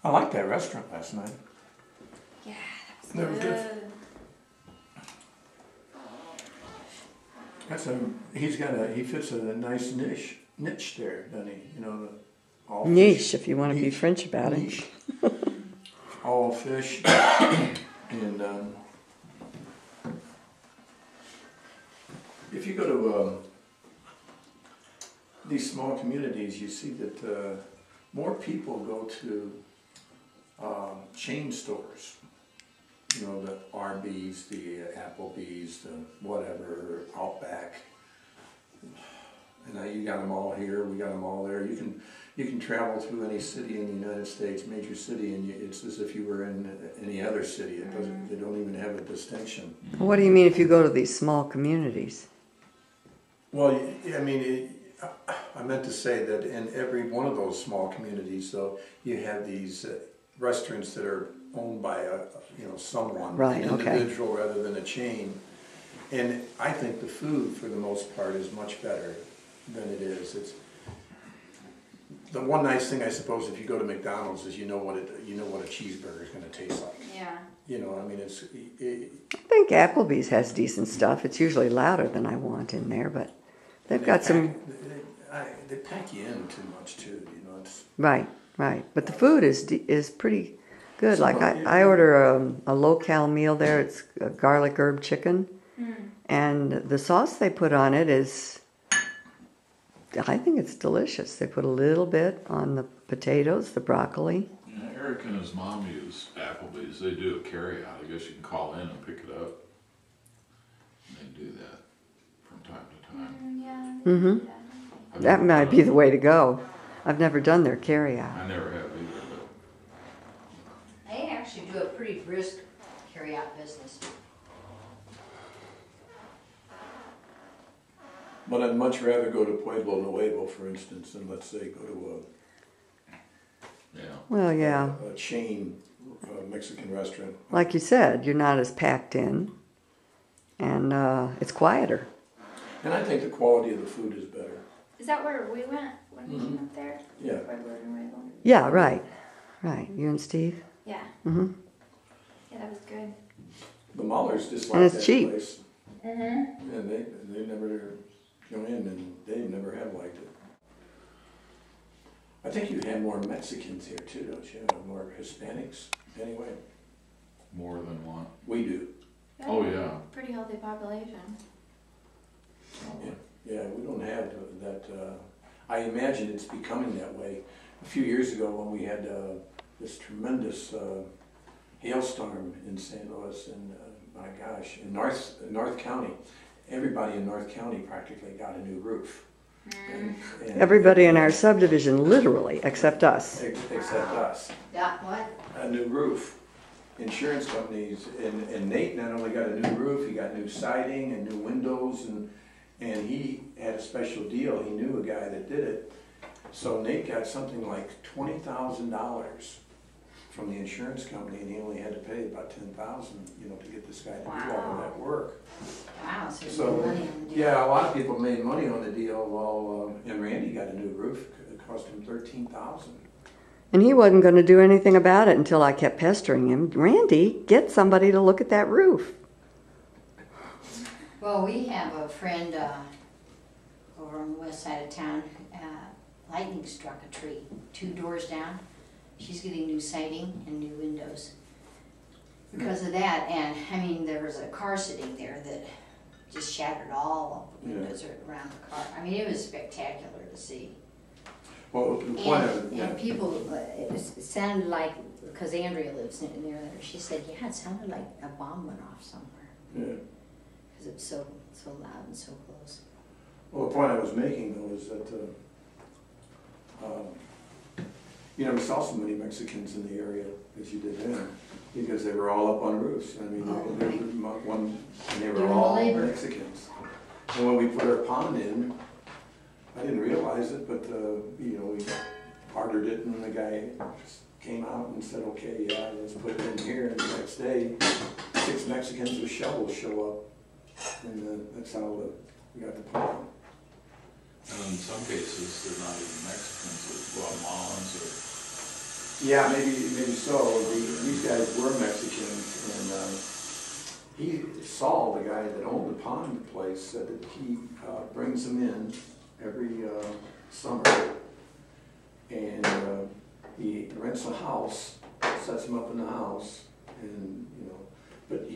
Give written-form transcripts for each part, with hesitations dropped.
I liked that restaurant last night. Yeah, that was good. He fits a nice niche there, doesn't he? You know, all niche, fish, if you want to be French about niche. it. All fish, and if you go to these small communities, you see that more people go to chain stores. You know, the Arby's, the Applebee's, the whatever, Outback. And you got them all here, we got them all there. You can travel through any city in the United States, major city, and it's as if you were in any other city. It doesn't. They don't even have a distinction. What do you mean if you go to these small communities? Well, I mean, I meant to say that in every one of those small communities, though, you have these restaurants that are owned by someone, right, an okay. individual rather than a chain. And I think the food, for the most part, is much better than it is. It's the one nice thing, I suppose, if you go to McDonald's, is you know what a cheeseburger is going to taste like. Yeah. You know, I mean, I think Applebee's has decent stuff. It's usually louder than I want in there, but they've got some. They pack you in too much too. You know, it's right. But the food is pretty good. Like I order a low-cal meal there. It's a garlic herb chicken, and the sauce they put on it is. I think it's delicious. They put a little bit on the potatoes, the broccoli. Yeah, Eric and his mom use Applebee's. They do a carry-out. I guess you can call in and pick it up. And they do that from time to time. Yeah. Mm-hmm. That might be the way to go. I've never done their carry-out. I never have either, but They actually do a pretty brisk carry-out business. But I'd much rather go to Pueblo Nuevo, for instance, than, let's say, go to a chain Mexican restaurant. Like you said, you're not as packed in, and it's quieter. And I think the quality of the food is better. Is that where we went when we came up there? Yeah. Pueblo Nuevo? Yeah, right. You and Steve? Yeah. Mm-hmm. Yeah, that was good. The Maulers just like and it's that cheap. place. Mm-hmm. And they never go in, and they never have liked it. I think you have more Mexicans here too, don't you? More Hispanics, anyway. more than one. We do. Yeah, Oh, yeah. Pretty healthy population. Yeah, we don't have that. I imagine it's becoming that way. A few years ago, when we had this tremendous hailstorm in St. Louis, and my gosh, in North County, everybody in North County practically got a new roof. And Everybody in our subdivision, literally, except us. Except us. Yeah, what? A new roof. Insurance companies, and Nate not only got a new roof, he got new siding and new windows, and he had a special deal. He knew a guy that did it. So Nate got something like $20,000 from the insurance company, and he only had to pay about $10,000, to get this guy to do all of that work. Wow, so, So money on the deal. yeah, a lot of people made money on the deal. Well, and Randy got a new roof. It cost him $13,000. And he wasn't going to do anything about it until I kept pestering him. Randy, get somebody to look at that roof. Well, we have a friend over on the west side of town. Lightning struck a tree 2 doors down. She's getting new siding and new windows because of that. And I mean, there was a car sitting there that just shattered all of the windows around the car. I mean, it was spectacular to see. Well, the point of it, And people, it sounded like, because Andrea lives near there, she said, yeah, it sounded like a bomb went off somewhere. Yeah. Because it's so loud and so close. Well, the point I was making, though, is that, we saw so many Mexicans in the area as you did then, because they were all up on roofs. I mean, they were all Mexicans. And when we put our pond in, I didn't realize it, but, we ordered it, and the guy just came out and said, okay, yeah, let's put it in here. And the next day, 6 Mexicans with shovels show up, and that's how we got the pond. And in some cases, they're not even Mexicans, they're Guatemalans or Yeah, maybe so. These guys were Mexicans, and Saul, the guy that owned the pond place, said that he brings them in every summer, and he rents a house, sets them up in the house, and but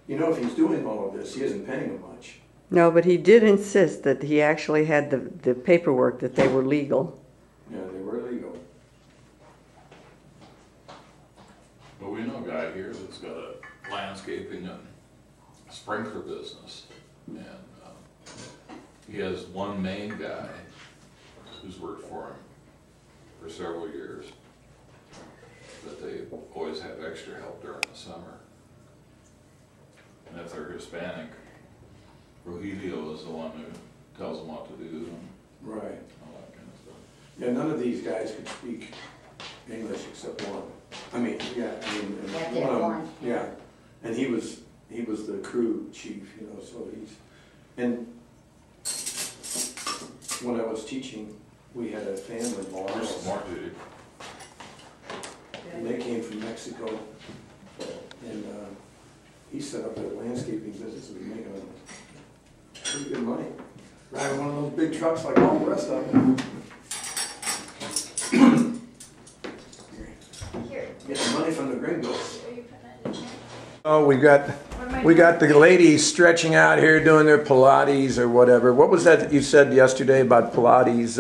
if he's doing all of this, he isn't paying them much. No, but he did insist that he actually had the paperwork that they were legal. Yeah, they were legal. But we know a guy here that's got a landscaping and sprinkler business, and he has one main guy who's worked for him for several years, but they always have extra help during the summer. And if they're Hispanic, Rogelio is the one who tells them what to do and Right. all that kind of stuff. Yeah, none of these guys could speak English except one. and Yeah, one they're of them, one. yeah, and he was the crew chief, so and when I was teaching, we had a family There's boss, some more duty. and they came from Mexico, and he set up a landscaping business and was making pretty good money. Driving one of those big trucks like all the rest of them. Here, Getting money from the gringos. are you putting that in here? Oh, we got the ladies stretching out here doing their Pilates or whatever. What was that you said yesterday about Pilates,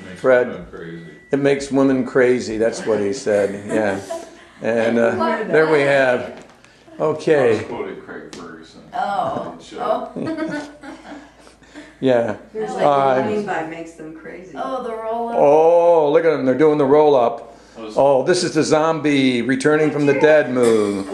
Makes Fred? them crazy. It makes women crazy. That's what he said. Yeah, and there we have. I was Okay. quoting Craig Ferguson. Oh, Show. Yeah. Here's like running by makes them crazy. oh, the roll up. Oh, look at them. They're doing the roll up. I was- Oh, this is the zombie returning from the dead move.